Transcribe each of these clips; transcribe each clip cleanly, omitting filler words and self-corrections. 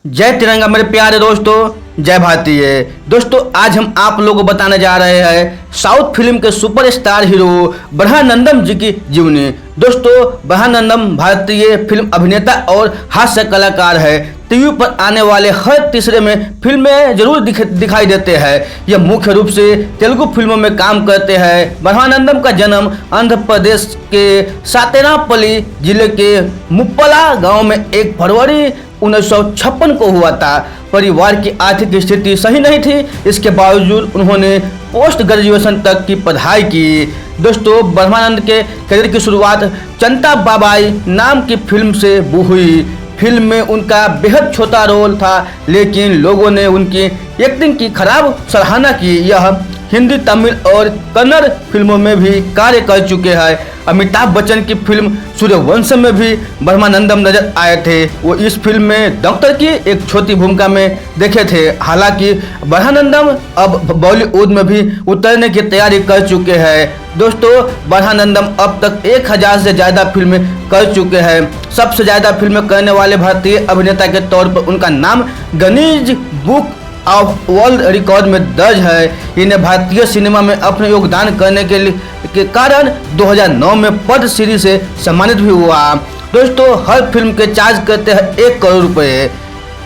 जय तिरंगा मेरे प्यारे दोस्तों, जय भारतीय दोस्तों। आज हम आप लोगों को बताने जा रहे हैं साउथ फिल्म के सुपरस्टार हीरो ब्रह्मानंदम जी की जीवनी। दोस्तों, ब्रह्मानंदम भारतीय फिल्म अभिनेता और हास्य कलाकार है। टीवी पर आने वाले हर तीसरे में फिल्में जरूर दिखाई देते हैं। यह मुख्य रूप से तेलुगु फिल्मों में काम करते हैं। ब्रह्मानंदम का जन्म आंध्र प्रदेश के सातेनापल्ली जिले के मुप्पला गांव में 1 फरवरी 1956 को हुआ था। परिवार की आर्थिक स्थिति सही नहीं थी, इसके बावजूद उन्होंने पोस्ट ग्रेजुएशन तक की पढ़ाई की। दोस्तों, ब्रह्मानंद के करियर की शुरुआत चंता बाबाई नाम की फिल्म से हुई। फिल्म में उनका बेहद छोटा रोल था, लेकिन लोगों ने उनकी एक्टिंग की खराब सराहना की। यह हिंदी, तमिल और कन्नड़ फिल्मों में भी कार्य कर चुके हैं। अमिताभ बच्चन की फिल्म सूर्यवंशम में भी ब्रह्मानंदम नजर आए थे। वो इस फिल्म में डॉक्टर की एक छोटी भूमिका में देखे थे। हालांकि ब्रह्मानंदम अब बॉलीवुड में भी उतरने की तैयारी कर चुके हैं। दोस्तों, ब्रह्मानंदम अब तक 1000 से ज़्यादा फिल्में कर चुके हैं। सबसे ज़्यादा फिल्में करने वाले भारतीय अभिनेता के तौर पर उनका नाम Guinness book of world record में दर्ज है। इन्हें भारतीय सिनेमा में अपने योगदान करने के कारण 2009 में पद्मश्री से सम्मानित भी हुआ। दोस्तों, हर फिल्म के चार्ज करते हैं 1 करोड़ रुपए।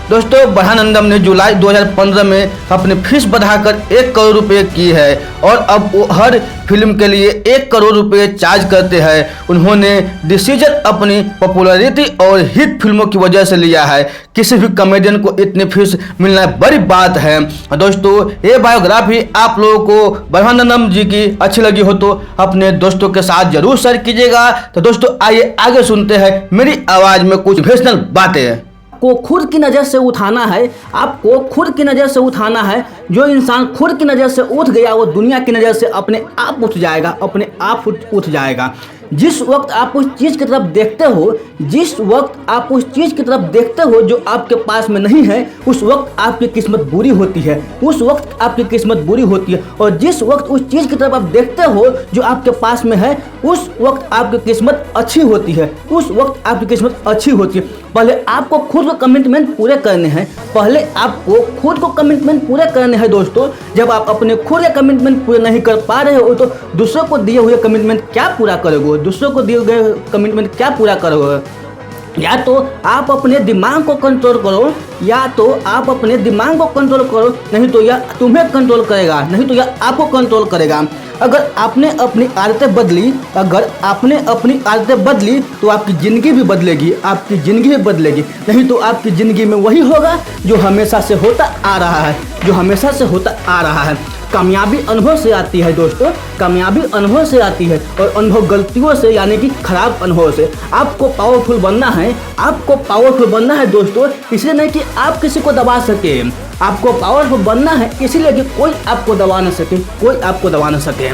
दोस्तों, ब्रह्मानंदम ने जुलाई 2015 में अपनी फीस बढ़ाकर 1 करोड़ रुपए की है और अब वो हर फिल्म के लिए 1 करोड़ रुपए चार्ज करते हैं। उन्होंने डिसीजन अपनी पॉपुलैरिटी और हिट फिल्मों की वजह से लिया है। किसी भी कॉमेडियन को इतनी फीस मिलना बड़ी बात है। दोस्तों, ये बायोग्राफी आप लोगों को ब्रह्मानंदम जी की अच्छी लगी हो तो अपने दोस्तों के साथ जरूर शेयर कीजिएगा। तो दोस्तों, आइए आगे सुनते हैं मेरी आवाज़ में कुछ मोटिवेशनल बातें। को खुद की नज़र से उठाना है। आपको खुद की नज़र से उठाना है। जो इंसान खुद की नज़र से उठ गया वो दुनिया की नज़र से अपने आप उठ जाएगा, अपने आप उठ जाएगा। जिस वक्त आप उस चीज़ की तरफ देखते हो, जिस वक्त आप उस चीज़ की तरफ देखते हो जो आपके पास में नहीं है, उस वक्त आपकी किस्मत बुरी होती है। उस वक्त आपकी किस्मत बुरी होती है। और जिस वक्त उस चीज़ की तरफ आप देखते हो जो आपके पास में है, उस वक्त आपकी किस्मत अच्छी होती है। उस वक्त आपकी किस्मत अच्छी होती है। पहले आपको खुद को कमिटमेंट पूरे करने हैं। पहले आपको खुद को कमिटमेंट पूरे करने हैं। दोस्तों, जब आप अपने खुद के कमिटमेंट पूरे नहीं कर पा रहे हो तो दूसरों को दिए हुए कमिटमेंट क्या पूरा करोगे? दूसरों को दिए गए कमिटमेंट क्या पूरा करोगे? या तो आप अपने दिमाग को कंट्रोल करो, या तो आप अपने दिमाग को कंट्रोल करो, नहीं तो यह तुम्हें कंट्रोल करेगा, नहीं तो यह आपको कंट्रोल करेगा। अगर आपने अपनी आदतें बदली, अगर आपने अपनी आदतें बदली तो आपकी ज़िंदगी भी बदलेगी, आपकी ज़िंदगी भी बदलेगी। नहीं तो आपकी ज़िंदगी में वही होगा जो हमेशा से होता आ रहा है, जो हमेशा से होता आ रहा है। कामयाबी अनुभव से आती है दोस्तों, कामयाबी अनुभव से आती है, और अनुभव गलतियों से, यानी कि खराब अनुभव से। आपको पावरफुल बनना है, आपको पावरफुल बनना है दोस्तों, इसलिए नहीं कि आप किसी को दबा सके। आपको पावरफुल बनना है इसलिए कि कोई आपको दबा न सके, कोई आपको दबा न सके।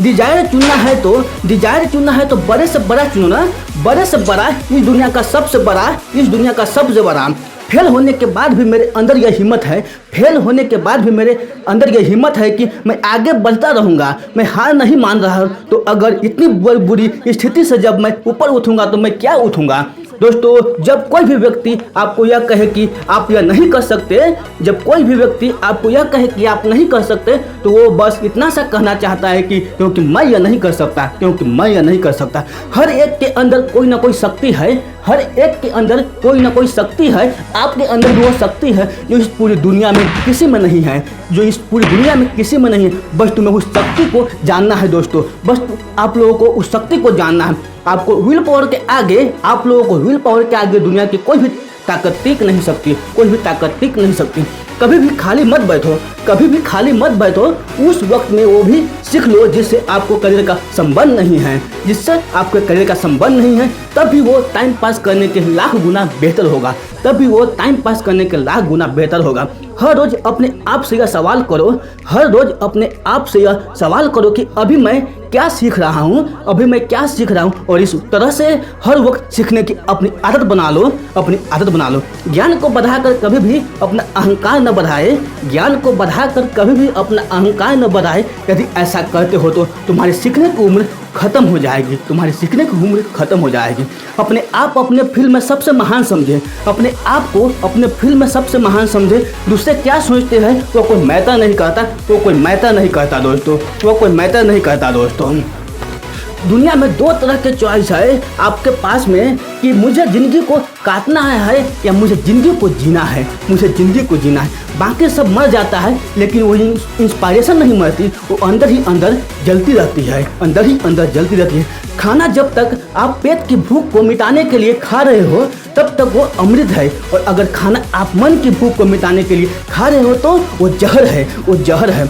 डिजायर चुनना है तो, डिजायर चुनना है तो बड़े से बड़ा चुनो ना, बड़े से बड़ा, इस दुनिया का सबसे बड़ा, इस दुनिया का सबसे बड़ा। फेल होने के बाद भी मेरे अंदर यह हिम्मत है, फेल होने के बाद भी मेरे अंदर यह हिम्मत है कि मैं आगे बढ़ता रहूँगा, मैं हार नहीं मान रहा हूँ। तो अगर इतनी बुरी स्थिति से जब मैं ऊपर उठूँगा तो मैं क्या उठूँगा? दोस्तों, जब कोई भी व्यक्ति आपको यह कहे कि आप यह नहीं कर सकते, जब कोई भी व्यक्ति आपको यह कहे कि आप नहीं कर सकते, तो वो बस इतना सा कहना चाहता है कि क्योंकि मैं यह नहीं कर सकता, क्योंकि मैं यह नहीं कर सकता। हर एक के अंदर कोई ना कोई शक्ति है, हर एक के अंदर कोई ना कोई शक्ति है। आपके अंदर भी वो शक्ति है जो इस पूरी दुनिया में किसी में नहीं है, जो इस पूरी दुनिया में किसी में नहीं है। बस तुम्हें उस शक्ति को जानना है दोस्तों, बस आप लोगों को उस शक्ति को जानना है। आपको विल पावर के आगे, आप लोगों को विल पावर के आगे दुनिया की कोई भी ताकत टिक नहीं सकती, कोई भी ताकत टिक नहीं सकती। कभी भी खाली मत बैठो, कभी भी खाली मत बैठो। उस वक्त में वो भी सीख लो जिससे आपको करियर का संबंध नहीं है, जिससे आपके करियर का संबंध नहीं है। तब भी वो टाइम पास करने के लाख गुना बेहतर होगा, तब भी वो टाइम पास करने के लाख गुना बेहतर होगा। हर रोज अपने आप से यह सवाल करो, हर रोज अपने आप से यह सवाल करो कि अभी मैं क्या सीख रहा हूँ, अभी मैं क्या सीख रहा हूँ। और इस तरह से हर वक्त सीखने की अपनी आदत बना लो, अपनी आदत बना लो। ज्ञान को बढ़ाकर कभी भी अपना अहंकार न बढ़ाए, ज्ञान को बढ़ाकर कभी भी अपना अहंकार न बढ़ाए। यदि ऐसा करते हो तो तुम्हारी सीखने की उम्र खत्म हो जाएगी, तुम्हारी सीखने की उम्र खत्म हो जाएगी। अपने आप अपने फील्ड में सबसे महान समझे, अपने आप को अपने फील्ड में सबसे महान समझे। दूसरे क्या सोचते हैं वो कोई मैटर नहीं करता, वो कोई मैटर नहीं करता दोस्तों, वो कोई मैटर नहीं करता दोस्तों। दुनिया में दो तरह के चॉइस है आपके पास में कि मुझे ज़िंदगी को काटना है या मुझे ज़िंदगी को जीना है, मुझे ज़िंदगी को जीना है। बाकी सब मर जाता है लेकिन वो इंस्पायरेशन नहीं मरती, वो अंदर ही अंदर जलती रहती है, अंदर ही अंदर जलती रहती है। खाना जब तक आप पेट की भूख को मिटाने के लिए खा रहे हो तब तक वो अमृत है, और अगर खाना आप मन की भूख को मिटाने के लिए खा रहे हो तो वो जहर है, वो जहर है।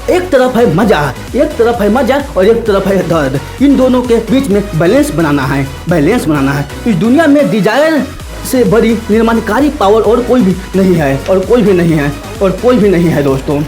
एक तरफ है मजा, एक तरफ है मजा और एक तरफ है दर्द। इन दोनों के बीच में बैलेंस बनाना है, बैलेंस बनाना है। इस दुनिया में डिजायर से बड़ी निर्माणकारी पावर और कोई भी नहीं है, और कोई भी नहीं है, और कोई भी नहीं है दोस्तों।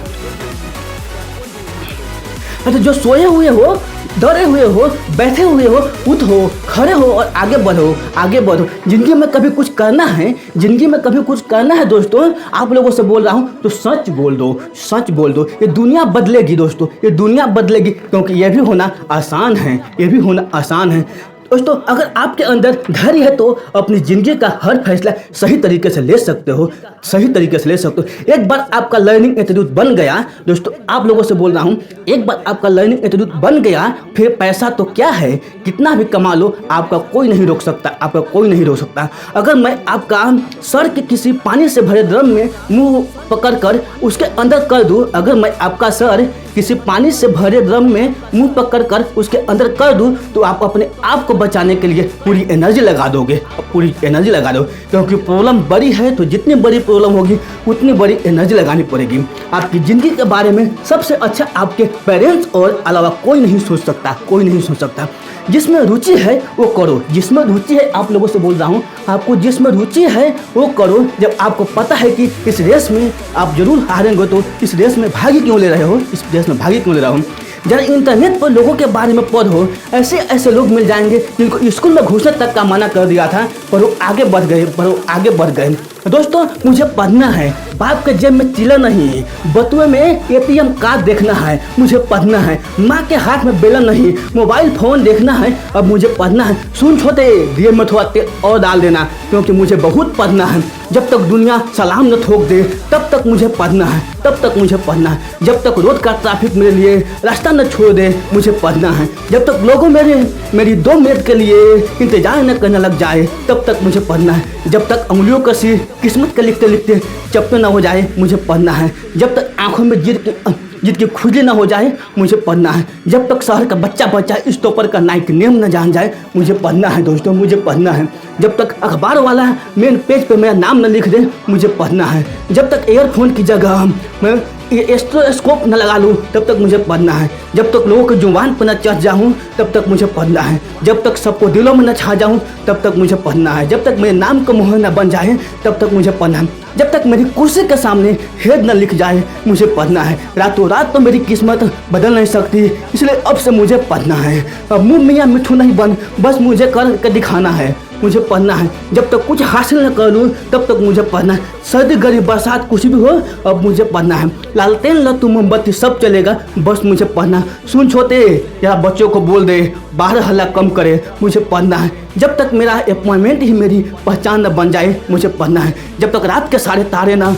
अच्छा, जो सोए हुए हो, डरे हुए हो, बैठे हुए हो, उठो, खड़े हो और आगे बढ़ो, आगे बढ़ो। जिंदगी में कभी कुछ करना है, जिंदगी में कभी कुछ करना है दोस्तों। आप लोगों से बोल रहा हूँ तो सच बोल दो, सच बोल दो। ये दुनिया बदलेगी दोस्तों, ये दुनिया बदलेगी, क्योंकि ये भी होना आसान है, ये भी होना आसान है दोस्तों। अगर आपके अंदर धैर्य है तो अपनी ज़िंदगी का हर फैसला सही तरीके से ले सकते हो, सही तरीके से ले सकते हो। एक बार आपका लर्निंग एटीट्यूड बन गया दोस्तों, आप लोगों से बोल रहा हूँ, एक बार आपका लर्निंग एटीट्यूड बन गया, फिर पैसा तो क्या है, कितना भी कमा लो, आपका कोई नहीं रोक सकता, आपका कोई नहीं रोक सकता। अगर मैं आपका सर के किसी पानी से भरे ड्रम में मुँह पकड़ कर उसके अंदर कर दूँ, अगर मैं आपका सर किसी पानी से भरे ड्रम में मुंह पकड़ कर उसके अंदर कर दूं, तो आप अपने आप को बचाने के लिए पूरी एनर्जी लगा दोगे, पूरी एनर्जी लगा दो। क्योंकि प्रॉब्लम बड़ी है तो जितनी बड़ी प्रॉब्लम होगी उतनी बड़ी एनर्जी लगानी पड़ेगी। आपकी ज़िंदगी के बारे में सबसे अच्छा आपके पेरेंट्स और अलावा कोई नहीं सोच सकता, कोई नहीं सोच सकता। जिसमें रुचि है वो करो, जिसमें रुचि है, आप लोगों से बोल रहा हूँ, आपको जिसमें रुचि है वो करो। जब आपको पता है कि इस रेस में आप जरूर हारेंगे तो इस रेस में भागी क्यों ले रहे हो, इस रेस में भागी क्यों ले रहा हूँ। जरा इंटरनेट पर लोगों के बारे में पढ़ो, ऐसे ऐसे लोग मिल जाएंगे जिनको स्कूल में घुसने तक का मना कर दिया था, पर वो आगे बढ़ गए, पर वो आगे बढ़ गए। दोस्तों, मुझे पढ़ना है, बाप के जेब में चिल्ला नहीं, बटुए में एटीएम कार्ड देखना है, मुझे पढ़ना है। माँ के हाथ में बेलन नहीं, मोबाइल फोन देखना है, अब मुझे पढ़ना है। सुन छोटे, दिए में थोड़ा तेल और डाल देना, क्योंकि मुझे बहुत पढ़ना है। जब तक दुनिया सलाम न ठोक दे तब तक मुझे पढ़ना है, तब तक मुझे पढ़ना है। जब तक रोड का ट्रैफिक मेरे लिए रास्ता न छोड़ दे मुझे पढ़ना है। जब तक लोगों मेरी 2 मिनट के लिए इंतजार न करने लग जाए तब तक मुझे पढ़ना है। जब तक उंगलियों का सिर किस्मत के लिखते लिखते चपटे न हो जाए मुझे पढ़ना है। जब तक आंखों में जीत की खुजली ना हो जाए मुझे पढ़ना है। जब तक शहर का बच्चा इस टॉपर का नाइक नेम न जान जाए मुझे पढ़ना है दोस्तों, मुझे पढ़ना है। जब तक अखबार वाला मेन पेज पे मेरा नाम न लिख दे मुझे पढ़ना है। जब तक एयरफोन की जगह मैं स्टेथोस्कोप न लगा लूँ तब तक मुझे पढ़ना है। जब तक लोगों की जुबान पर न चढ़ जाऊँ तब तक मुझे पढ़ना है। जब तक सबको दिलों में न छा जाऊँ तब तक मुझे पढ़ना है। जब तक मेरे नाम का मोहर न बन जाए तब तक मुझे पढ़ना है। जब तक मेरी कुर्सी के सामने हेड न लिख जाए मुझे पढ़ना है। रातों रात तो मेरी किस्मत बदल नहीं सकती, इसलिए अब से मुझे पढ़ना है। अब मुँह मियाँ मिठू नहीं बन, बस मुझे कर दिखाना है, मुझे पढ़ना है। जब तक कुछ हासिल न कर लूँ तब तक मुझे पढ़ना है। सर्दी गर्मी बरसात कुछ भी हो अब मुझे पढ़ना है। लालटेन लट्टू मोमबत्ती सब चलेगा, बस मुझे पढ़ना है। सुन छोटे, या बच्चों को बोल दे बाहर हल्ला कम करे, मुझे पढ़ना है। जब तक मेरा अपॉइंटमेंट ही मेरी पहचान न बन जाए मुझे पढ़ना है। जब तक रात के सारे तारे ना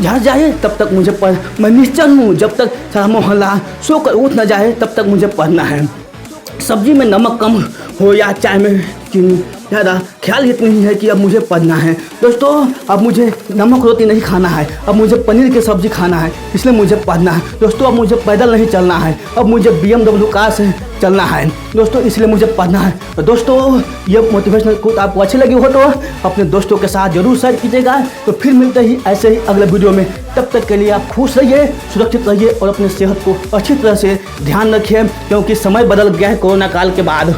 झड़ जाए तब तक मुझे मैं निश्चल हूँ। जब तक सारा मोहल्ला सोकर उठ न जाए तब तक मुझे पढ़ना है। सब्जी में नमक कम हो या चाय में चीनी ज़्यादा, ख्याल ही नहीं है कि अब मुझे पढ़ना है। दोस्तों, अब मुझे नमक रोटी नहीं खाना है, अब मुझे पनीर की सब्ज़ी खाना है, इसलिए मुझे पढ़ना है। दोस्तों, अब मुझे पैदल नहीं चलना है, अब मुझे BMW कार से चलना है दोस्तों, इसलिए मुझे पढ़ना है। तो दोस्तों, ये मोटिवेशनल कोट आपको अच्छी लगी हो तो अपने दोस्तों के साथ जरूर शेयर कीजिएगा। तो फिर मिलते ही ऐसे ही अगले वीडियो में। तब तक के लिए आप खुश रहिए, सुरक्षित रहिए और अपने सेहत को अच्छी तरह से ध्यान रखिए, क्योंकि समय बदल गया है कोरोना काल के बाद।